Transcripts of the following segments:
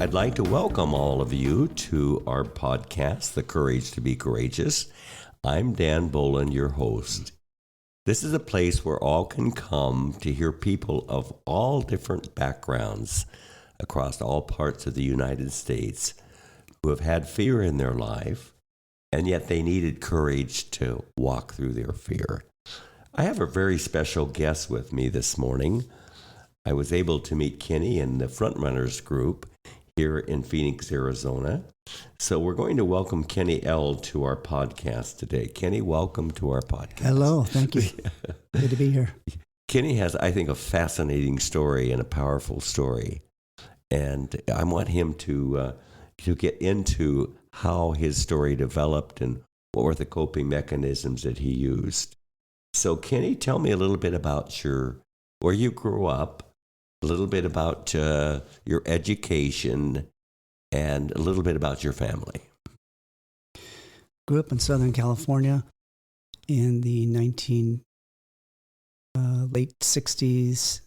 I'd like to welcome all of you to our podcast, The Courage to be Courageous. I'm Dan Bolen, your host. This is a place where all can come to hear people of all different backgrounds across all parts of the United States who have had fear in their life, and yet they needed courage to walk through their fear. I have a very special guest with me this morning. I was able to meet Kenny in the Frontrunners group here in Phoenix, Arizona. So we're going to welcome Kenny L. to our podcast today. Kenny, welcome to our podcast. Hello, thank you. Good to be here. Kenny has, I think, a fascinating story and a powerful story. And I want him to get into how his story developed and what were the coping mechanisms that he used. So Kenny, tell me a little bit about where you grew up, a little bit about your education, and a little bit about your family. Grew up in Southern California in the late 60s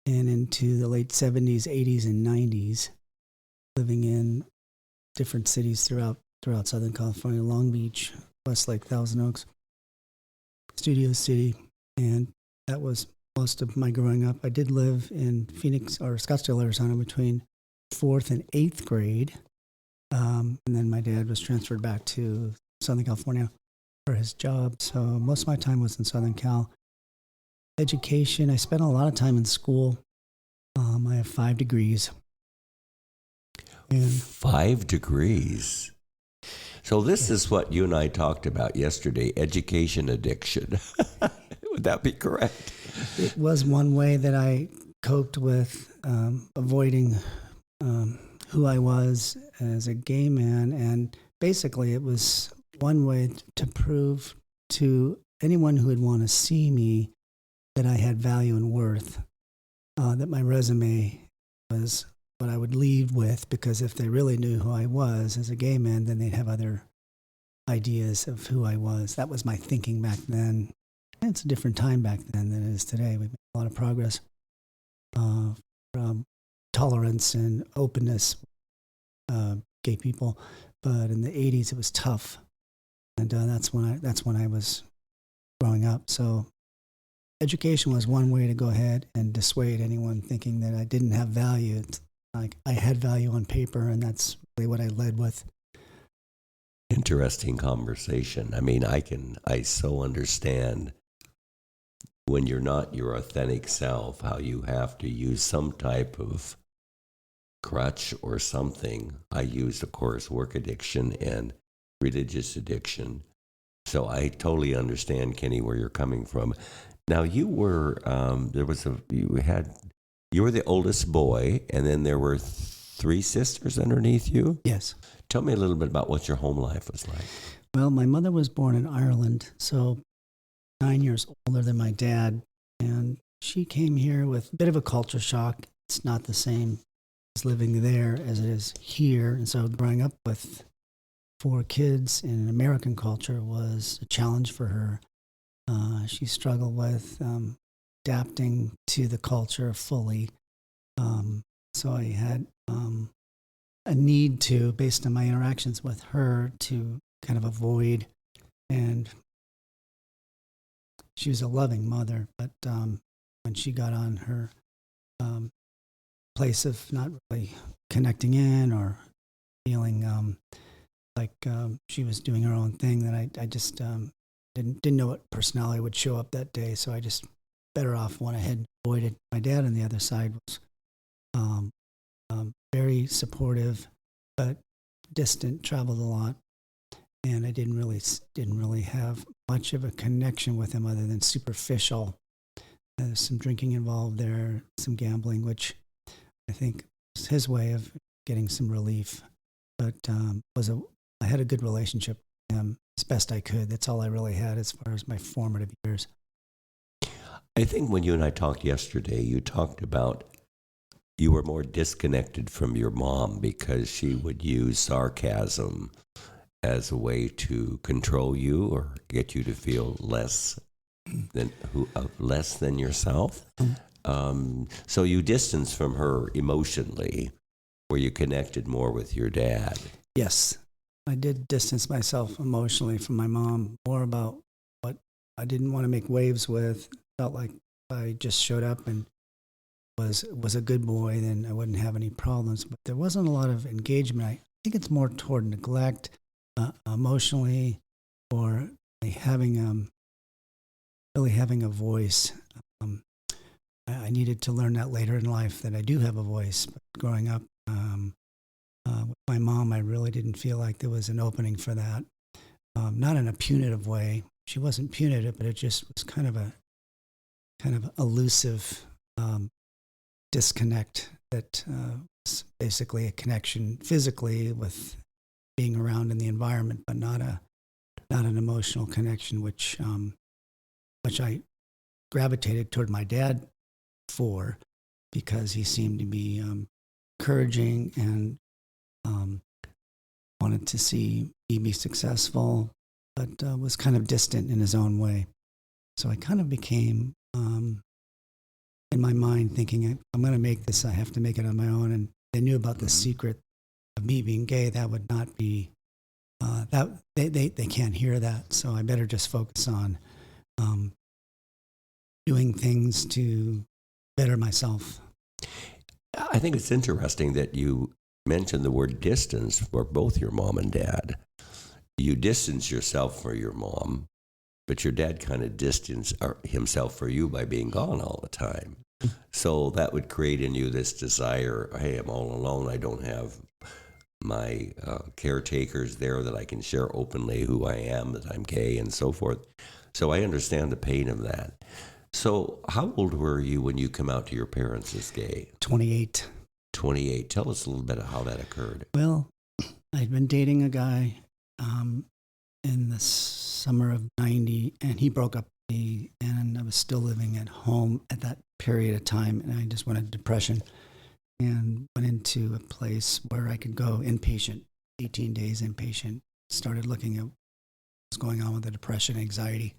and into the late 70s, 80s, and 90s, living in different cities throughout Southern California, Long Beach, Westlake, Thousand Oaks, Studio City, and that was most of my growing up. I did live in Phoenix or Scottsdale, Arizona between 4th and 8th grade, and then my dad was transferred back to Southern California for his job, so most of my time was in Southern Cal. Education, I spent a lot of time in school. I have 5 degrees. And 5 degrees? So this is what you and I talked about yesterday, education addiction. Would that be correct? It was one way that I coped with avoiding who I was as a gay man. And basically, it was one way to prove to anyone who would want to see me that I had value and worth, that my resume was what I would leave with, because if they really knew who I was as a gay man, then they'd have other ideas of who I was. That was my thinking back then. It's a different time back then than it is today. We've made a lot of progress from tolerance and openness, gay people. But in the 80s, it was tough, and that's when I was growing up. So education was one way to go ahead and dissuade anyone thinking that I didn't have value. It's like I had value on paper, and that's really what I led with. Interesting conversation. I mean, I so understand when you're not your authentic self, how you have to use some type of crutch or something. I used, of course, work addiction and religious addiction. So I totally understand, Kenny, where you're coming from. Now you were, you were the oldest boy, and then there were 3 sisters underneath you? Yes. Tell me a little bit about what your home life was like. Well, my mother was born in Ireland, so 9 years older than my dad, and she came here with a bit of a culture shock. It's not the same as living there as it is here, and so growing up with 4 kids in an American culture was a challenge for her. She struggled with adapting to the culture fully, so I had a need to, based on my interactions with her, to kind of avoid. And she was a loving mother, but when she got on her place of not really connecting in or feeling like she was doing her own thing, that I just didn't know what personality would show up that day. So I just better off went ahead and avoided. My dad on the other side was very supportive, but distant, traveled a lot, and I didn't really have much of a connection with him other than superficial. There's some drinking involved there, some gambling, which I think was his way of getting some relief. But I had a good relationship with him as best I could. That's all I really had as far as my formative years. I think when you and I talked yesterday, you talked about you were more disconnected from your mom because she would use sarcasm as a way to control you or get you to feel less than yourself. So you distanced from her emotionally, where you connected more with your dad. Yes, I did distance myself emotionally from my mom, more about what I didn't want to make waves with. Felt like if I just showed up and was a good boy, then I wouldn't have any problems. But there wasn't a lot of engagement. I think it's more toward neglect, emotionally, or really having a voice. I needed to learn that later in life, that I do have a voice. But growing up with my mom, I really didn't feel like there was an opening for that. Not in a punitive way. She wasn't punitive, but it just was kind of elusive disconnect that was basically a connection physically with being around in the environment, but not an emotional connection, which I gravitated toward my dad for, because he seemed to be encouraging and wanted to see me be successful, but was kind of distant in his own way. So I kind of became, in my mind, thinking, I'm going to make this, I have to make it on my own. And they knew about the secret of me being gay. That would not be, that they can't hear that. So I better just focus on doing things to better myself. I think it's interesting that you mentioned the word distance for both your mom and dad. You distance yourself from your mom, but your dad kind of distanced himself for you by being gone all the time. So that would create in you this desire, hey, I'm all alone. I don't have my caretakers there that I can share openly who I am, that I'm gay, and so forth. So I understand the pain of that. So how old were you when you come out to your parents as gay? 28. 28. Tell us a little bit of how that occurred. Well, I'd been dating a guy in the summer of 90, and he broke up with me, and I was still living at home at that period of time, and I just went into depression and went into a place where I could go inpatient, 18 days inpatient, started looking at what's going on with the depression, anxiety.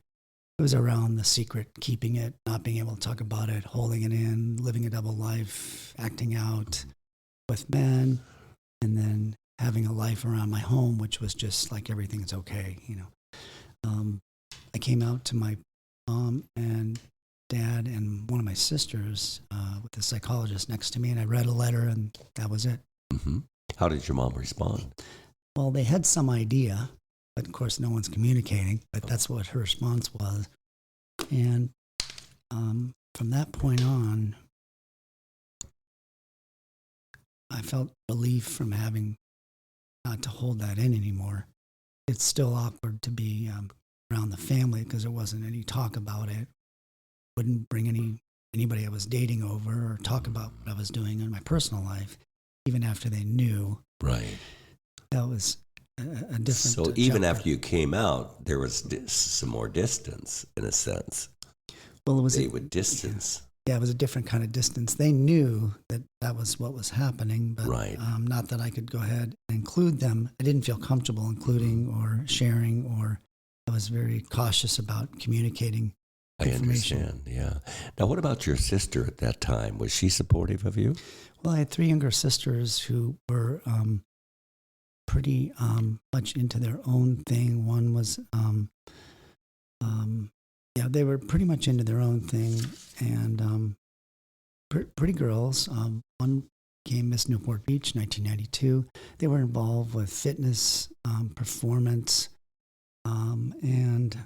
It was around the secret, keeping it, not being able to talk about it, holding it in, living a double life, acting out with men, and then having a life around my home, which was just like everything's okay, you know. I came out to my mom and dad and one of my sisters with a psychologist next to me, and I read a letter, and that was it. Mm-hmm. How did your mom respond? Well, they had some idea, but of course no one's communicating, but that's what her response was. And from that point on, I felt relief from having not to hold that in anymore. It's still awkward to be around the family because there wasn't any talk about it. Wouldn't bring anybody I was dating over or talk about what I was doing in my personal life, even after they knew. Right. That was a different. So even after you came out, there was some more distance, in a sense. Well, they would distance. Yeah, it was a different kind of distance. They knew that that was what was happening, but right. Not that I could go ahead and include them. I didn't feel comfortable including or sharing, or I was very cautious about communicating information. I understand, yeah. Now, what about your sister at that time? Was she supportive of you? Well, I had 3 younger sisters who were pretty much into their own thing. One was, they were pretty much into their own thing, and pretty girls. One became Miss Newport Beach, 1992. They were involved with fitness, performance, and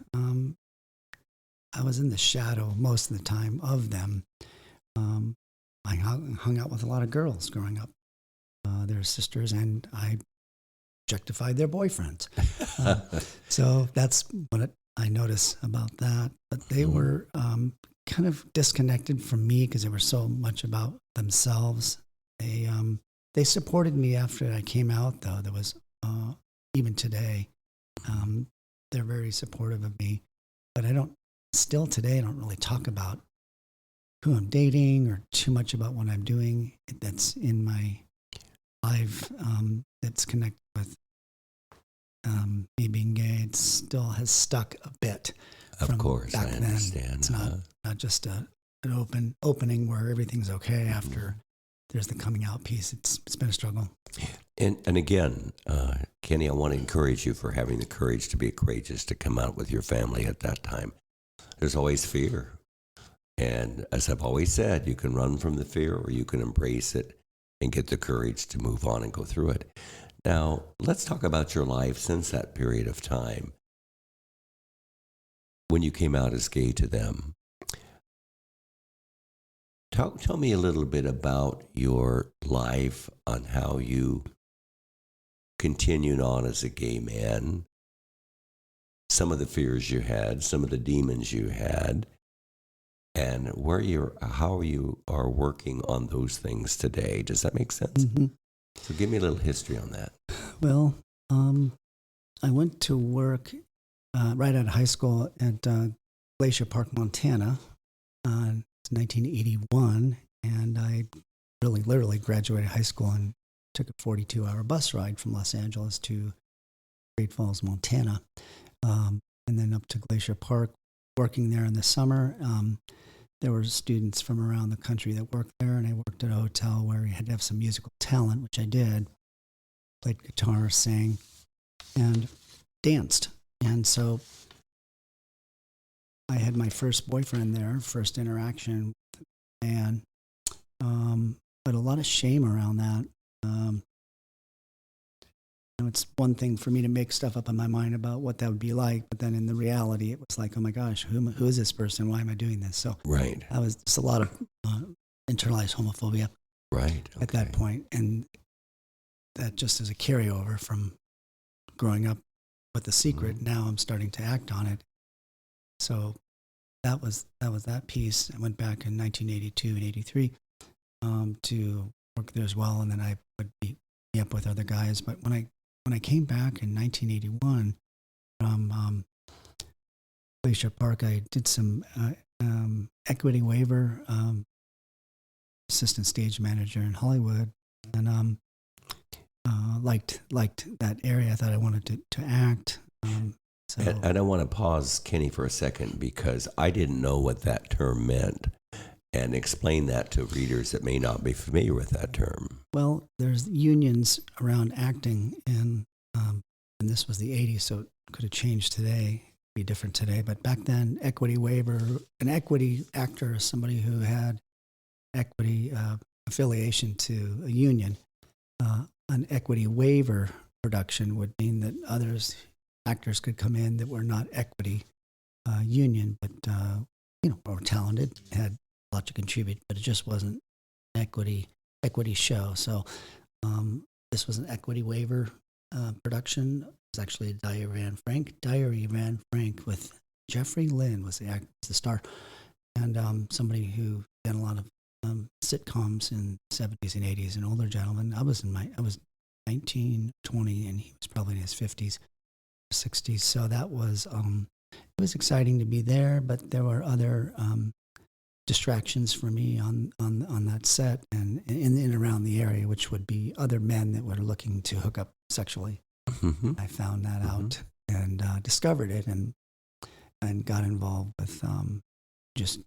I was in the shadow most of the time of them. I hung out with a lot of girls growing up. Their sisters, and I objectified their boyfriends. So that's what I notice about that. But they were kind of disconnected from me because they were so much about themselves. They supported me after I came out, though. There was, even today, they're very supportive of me. But still today, I don't really talk about who I'm dating or too much about what I'm doing. That's in my life, that's connected with me being gay. It still has stuck a bit. Of course, I understand. It's not just an opening where everything's okay after there's the coming out piece. It's been a struggle. And again, Kenny, I want to encourage you for having the courage to be courageous to come out with your family at that time. There's always fear. And as I've always said, you can run from the fear or you can embrace it and get the courage to move on and go through it. Now, let's talk about your life since that period of time when you came out as gay to them. Tell me a little bit about your life, on how you continued on as a gay man, some of the fears you had, some of the demons you had, and how you are working on those things today. Does that make sense? Mm-hmm. So give me a little history on that. Well, I went to work right out of high school at Glacier Park, Montana. It's 1981, and I literally graduated high school and took a 42-hour bus ride from Los Angeles to Great Falls, Montana, and then up to Glacier Park, working there in the summer. There were students from around the country that worked there, and I worked at a hotel where you had to have some musical talent, which I did. Played guitar, sang, and danced. And so I had my first boyfriend there, first interaction with a man, but a lot of shame around that. It's one thing for me to make stuff up in my mind about what that would be like, but then in the reality, it was like, oh my gosh, who is this person? Why am I doing this? So right, I was just a lot of internalized homophobia at that point, and that just as a carryover from growing up with the secret. Mm-hmm. Now I'm starting to act on it. So that was that piece. I went back in 1982 and 83 to work there as well, and then I would be up with other guys. But when I came back in 1981 from Glacier Park, I did some equity waiver, assistant stage manager in Hollywood, and liked that area. I thought I wanted to act. So. And I want to pause, Kenny, for a second, because I didn't know what that term meant, and explain that to readers that may not be familiar with that term. Well, there's unions around acting, and this was the 80s, so it could have changed today, be different today. But back then, equity waiver, an equity actor is somebody who had equity affiliation to a union. An equity waiver production would mean that actors could come in that were not equity union, but were talented, had a lot to contribute, but it just wasn't equity show. So this was an equity waiver production. It was actually Diary of Anne Frank with Jeffrey Lynn was the star, and somebody who did a lot of sitcoms in the 70s and 80s, an older gentleman. I was 19, 20, and he was probably in his 50s. 60s. So that was it was exciting to be there, but there were other distractions for me on that set and in and around the area, which would be other men that were looking to hook up sexually. Mm-hmm. I found that out and discovered it and got involved with just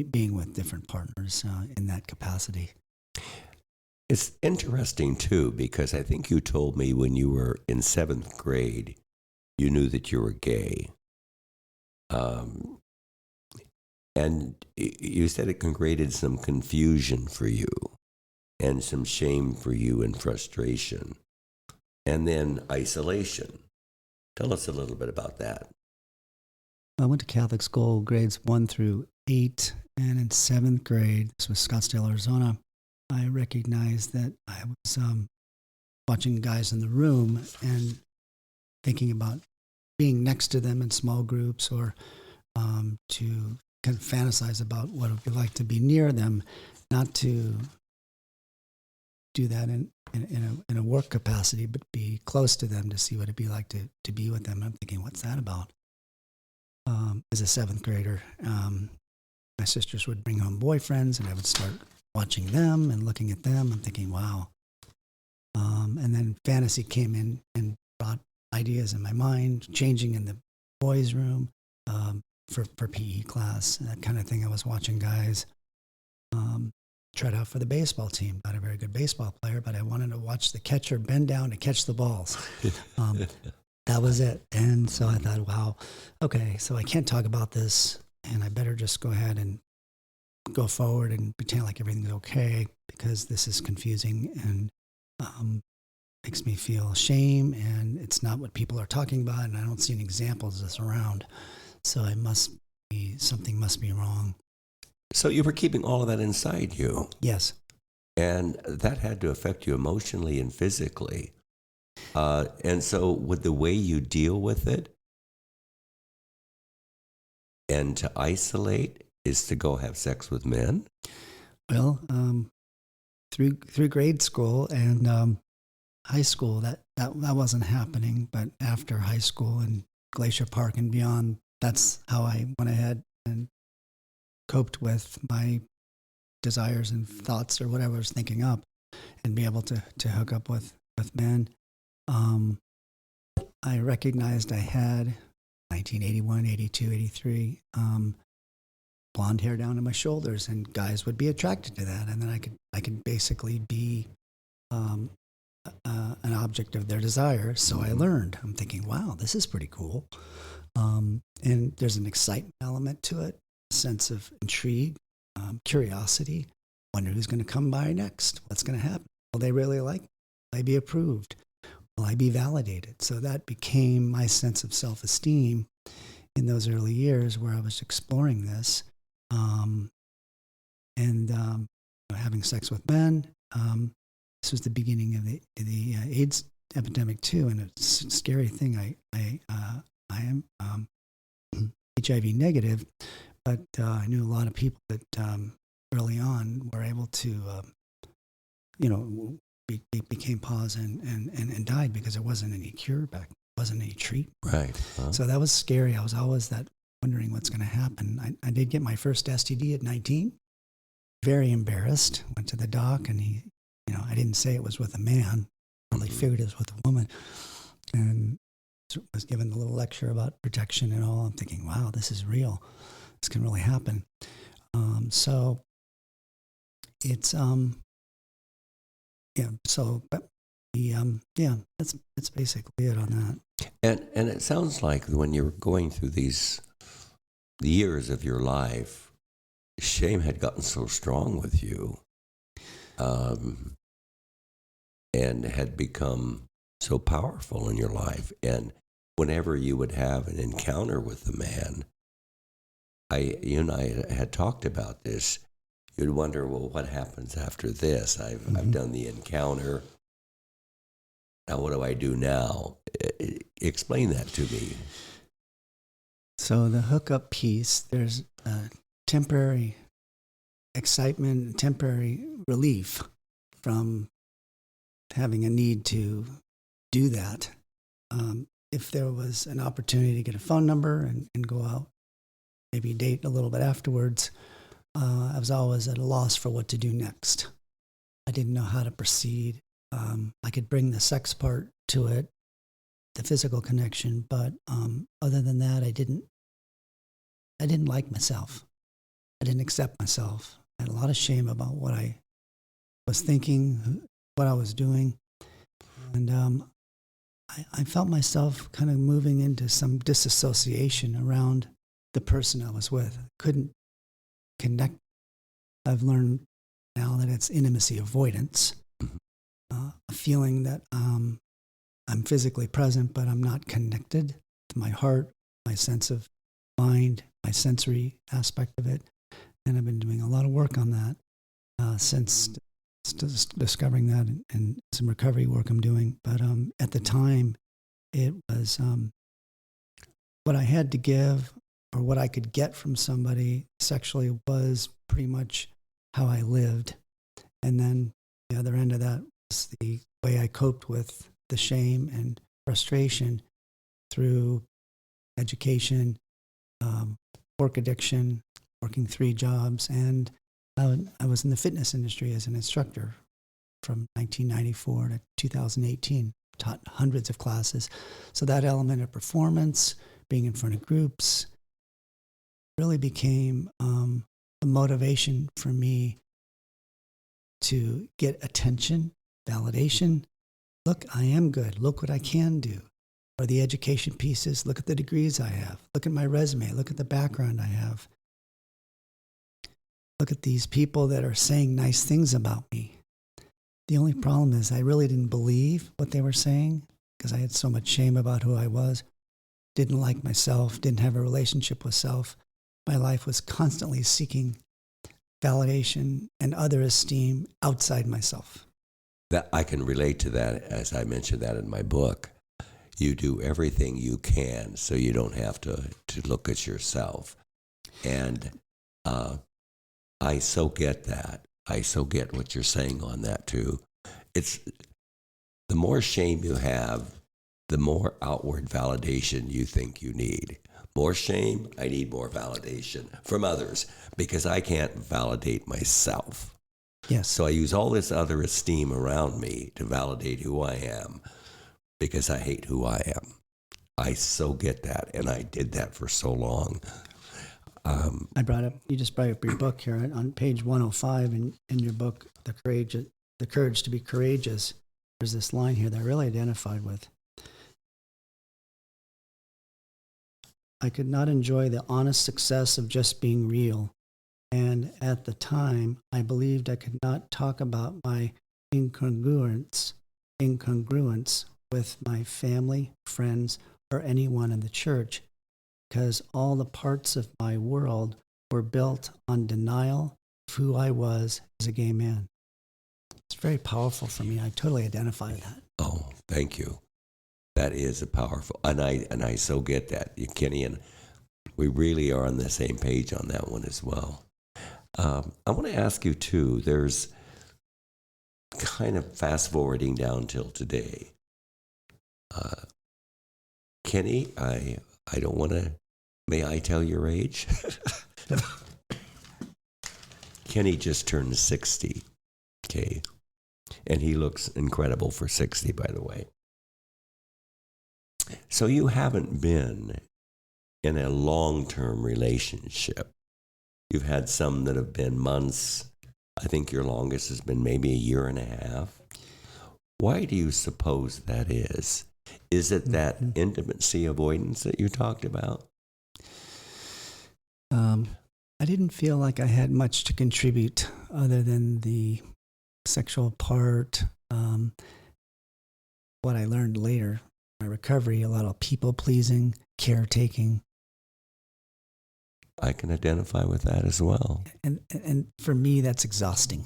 being with different partners in that capacity. It's interesting too, because I think you told me when you were in 7th grade you knew that you were gay. And you said it created some confusion for you and some shame for you and frustration. And then isolation. Tell us a little bit about that. I went to Catholic school, grades 1 through 8, and in 7th grade, this was Scottsdale, Arizona, I recognized that I was watching guys in the room and thinking about being next to them in small groups or to kind of fantasize about what it would be like to be near them, not to do that in a work capacity, but be close to them to see what it'd be like to be with them. And I'm thinking, what's that about? As a 7th grader, my sisters would bring home boyfriends, and I would start watching them and looking at them. I'm thinking, wow. And then fantasy came in and brought ideas in my mind, changing in the boys' room for PE class, that kind of thing. I was watching guys tried out for the baseball team. Not a very good baseball player, but I wanted to watch the catcher bend down to catch the balls. That was it. And so I thought, wow, okay, so I can't talk about this, and I better just go ahead and go forward and pretend like everything's okay, because this is confusing and makes me feel shame, and it's not what people are talking about, and I don't see any examples of this around. So something must be wrong. So you were keeping all of that inside you. Yes. And that had to affect you emotionally and physically. And so would the way you deal with it and to isolate is to go have sex with men? Well, through grade school and high school, that wasn't happening. But after high school and Glacier Park and beyond, that's how I went ahead and coped with my desires and thoughts or whatever I was thinking up, and be able to hook up with men. I recognized I had 1981, 82, 83, blonde hair down to my shoulders, and guys would be attracted to that. And then I could basically be an object of their desire. So I learned. I'm thinking, wow, this is pretty cool. And there's an excitement element to it, a sense of intrigue, curiosity, wonder who's going to come by next, what's going to happen. Will they really like me? Will I be approved? Will I be validated? So that became my sense of self-esteem in those early years where I was exploring this. Having sex with men. This was the beginning of the AIDS epidemic too, and it's a scary thing. I am HIV negative, but I knew a lot of people that early on were able to, became positive and died because there wasn't any cure back, wasn't any treatment. Right. Huh? So that was scary. I was always wondering what's going to happen. I did get my first STD at 19. Very embarrassed. Went to the doc, and he, I didn't say it was with a man. I really figured it was with a woman, and was given a little lecture about protection and all. I'm thinking, wow, this is real. This can really happen. So it's that's basically it on that. And it sounds like when you're going through these years of your life, shame had gotten so strong with you, and had become so powerful in your life. And whenever you would have an encounter with a man, you and I had talked about this. You'd wonder, well, what happens after this? I've done the encounter. Now, what do I do now? Explain that to me. So the hookup piece, there's temporary excitement, temporary relief from having a need to do that. If there was an opportunity to get a phone number and go out, maybe date a little bit afterwards, I was always at a loss for what to do next. I didn't know how to proceed. I could bring the sex part to it, the physical connection, but other than that, I didn't like myself. I didn't accept myself. I had a lot of shame about what I was thinking, what I was doing, and I felt myself kind of moving into some disassociation around the person I was with. I couldn't connect. I've learned now that it's intimacy avoidance, a feeling that I'm physically present, but I'm not connected to my heart, my sense of mind, my sensory aspect of it. And I've been doing a lot of work on that since discovering that and some recovery work I'm doing. But at the time, it was what I had to give or what I could get from somebody sexually was pretty much how I lived. And then the other end of that was the way I coped with the shame and frustration through education, work addiction, working 3 jobs, and I was in the fitness industry as an instructor from 1994 to 2018, taught hundreds of classes. So that element of performance, being in front of groups, really became a motivation for me to get attention, validation. Look, I am good. Look what I can do. Or the education pieces, look at the degrees I have. Look at my resume. Look at the background I have. Look at these people that are saying nice things about me. The only problem is I really didn't believe what they were saying because I had so much shame about who I was. Didn't like myself, didn't have a relationship with self. My life was constantly seeking validation and other esteem outside myself. That I can relate to that, as I mentioned that in my book. You do everything you can so you don't have to look at yourself. And I so get that. I so get what you're saying on that too. It's the more shame you have, the more outward validation you think you need. More shame, I need more validation from others because I can't validate myself. Yes. So I use all this other esteem around me to validate who I am because I hate who I am. I so get that, and I did that for so long. You just brought up your book here on page 105 in your book, The Courage to be Courageous. There's this line here that I really identified with. I could not enjoy the honest success of just being real. And at the time, I believed I could not talk about my incongruence with my family, friends, or anyone in the church, because all the parts of my world were built on denial of who I was as a gay man. It's very powerful for me. I totally identify with that. Oh, thank you. That is a powerful, and I so get that, Kenny, and we really are on the same page on that one as well. I want to ask you too, there's kind of fast forwarding down till today. Kenny, I don't want to, may I tell your age? Kenny just turned 60, okay? And he looks incredible for 60, by the way. So you haven't been in a long-term relationship. You've had some that have been months. I think your longest has been maybe a year and a half. Why do you suppose that is? Is it that intimacy avoidance that you talked about? I didn't feel like I had much to contribute other than the sexual part. What I learned later, my recovery, a lot of people-pleasing, caretaking. I can identify with that as well. And for me, that's exhausting.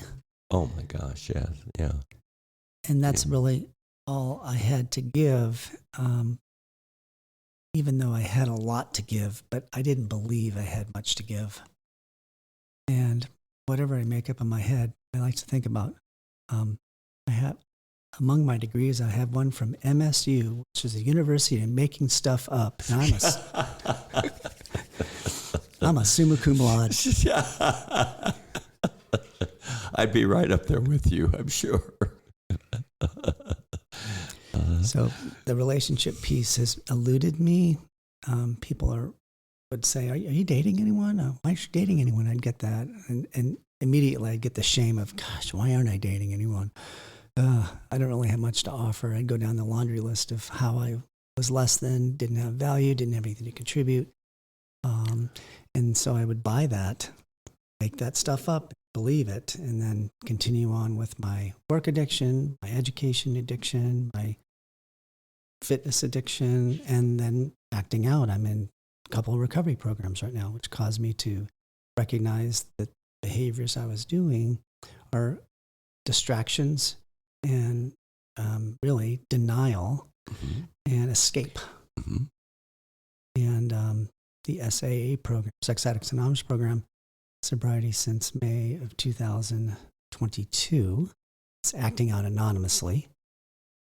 Oh my gosh, yes, yeah. And that's really all I had to give, even though I had a lot to give, but I didn't believe I had much to give. And whatever I make up in my head, I like to think about. I have, among my degrees, I have one from MSU, which is a university of making stuff up. And I'm a summa cum laude. I'd be right up there with you, I'm sure. So the relationship piece has eluded me. People would say, are you dating anyone? Why aren't you dating anyone? I'd get that. And immediately I'd get the shame of, gosh, why aren't I dating anyone? I don't really have much to offer. I'd go down the laundry list of how I was less than, didn't have value, didn't have anything to contribute. And so I would buy that, make that stuff up, believe it, and then continue on with my work addiction, my education addiction, my fitness addiction, and then acting out. I'm in a couple of recovery programs right now, which caused me to recognize that behaviors I was doing are distractions and really denial and escape. And the SAA program, Sex Addicts Anonymous program, sobriety since May of 2022. It's acting out anonymously.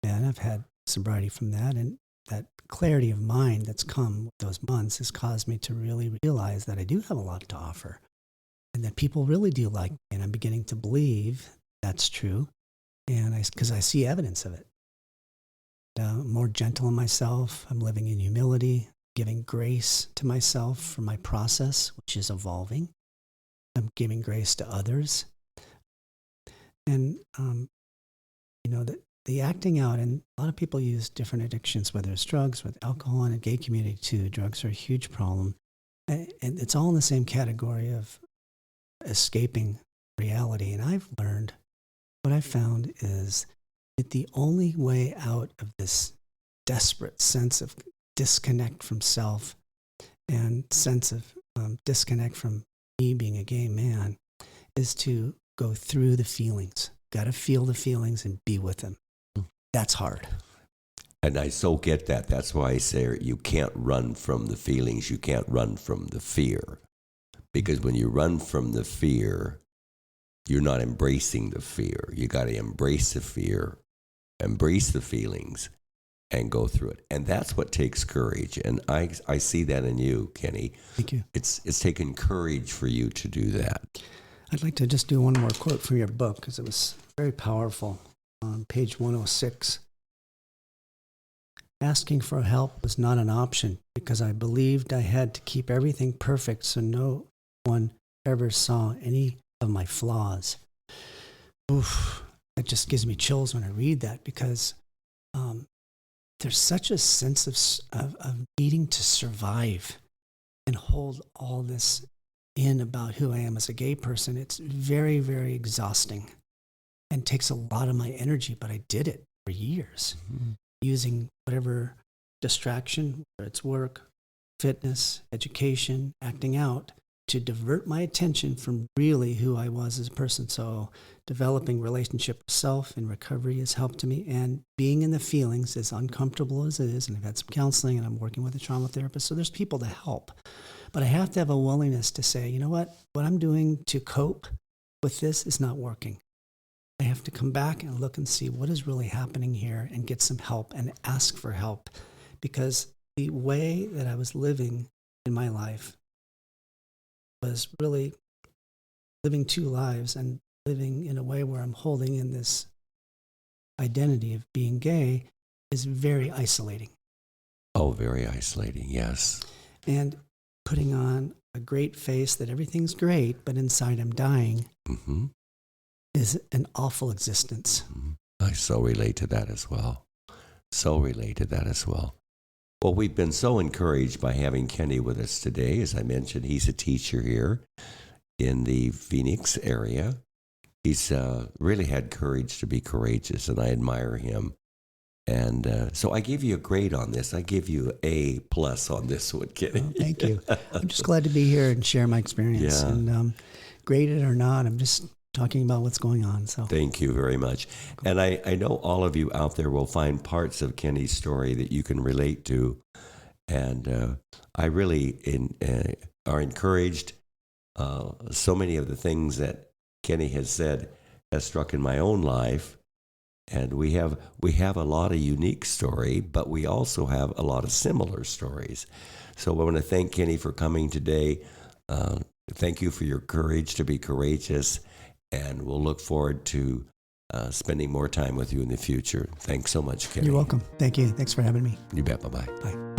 And I've had sobriety from that. And that clarity of mind that's come with those months has caused me to really realize that I do have a lot to offer and that people really do like me. And I'm beginning to believe that's true. And because I see evidence of it. I'm more gentle in myself. I'm living in humility, giving grace to myself for my process, which is evolving. I'm giving grace to others. And, the acting out, and a lot of people use different addictions, whether it's drugs, with alcohol, and in the gay community too. Drugs are a huge problem. And it's all in the same category of escaping reality. And what I've found is that the only way out of this desperate sense of disconnect from self and sense of disconnect from me being a gay man is to go through the feelings. Got to feel the feelings and be with them. That's hard. And I so get that. That's why I say you can't run from the feelings. You can't run from the fear. Because when you run from the fear, you're not embracing the fear. You got to embrace the fear, embrace the feelings, and go through it. And that's what takes courage. And I see that in you, Kenny. Thank you. It's taken courage for you to do that. I'd like to just do one more quote from your book because it was very powerful. On page 106, asking for help was not an option because I believed I had to keep everything perfect so no one ever saw any of my flaws. Oof, that just gives me chills when I read that because there's such a sense of needing to survive and hold all this in about who I am as a gay person. It's very, very exhausting and takes a lot of my energy, but I did it for years, using whatever distraction, whether it's work, fitness, education, acting out, to divert my attention from really who I was as a person. So developing relationship with self and recovery has helped me, and being in the feelings, as uncomfortable as it is, and I've had some counseling and I'm working with a trauma therapist, so there's people to help. But I have to have a willingness to say, you know what I'm doing to cope with this is not working. I have to come back and look and see what is really happening here and get some help and ask for help, because the way that I was living in my life was really living two lives and living in a way where I'm holding in this identity of being gay is very isolating. Oh, very isolating, yes. And putting on a great face that everything's great, but inside I'm dying. Mm-hmm. Is an awful existence. I so relate to that as well. Well, we've been so encouraged by having Kenny with us today. As I mentioned, he's a teacher here in the Phoenix area. He's really had courage to be courageous, and I admire him. And so I give you a grade on this. I give you A+ on this one, Kenny. Oh, thank you. I'm just glad to be here and share my experience. Yeah. And graded or not, I'm just talking about what's going on. So thank you very much. And I know all of you out there will find parts of Kenny's story that you can relate to. And I really are encouraged. So many of the things that Kenny has said has struck in my own life. And we have a lot of unique story, but we also have a lot of similar stories. So I want to thank Kenny for coming today. Thank you for your courage to be courageous. And we'll look forward to spending more time with you in the future. Thanks so much, Kenny. You're welcome. Thank you. Thanks for having me. You bet. Bye-bye. Bye.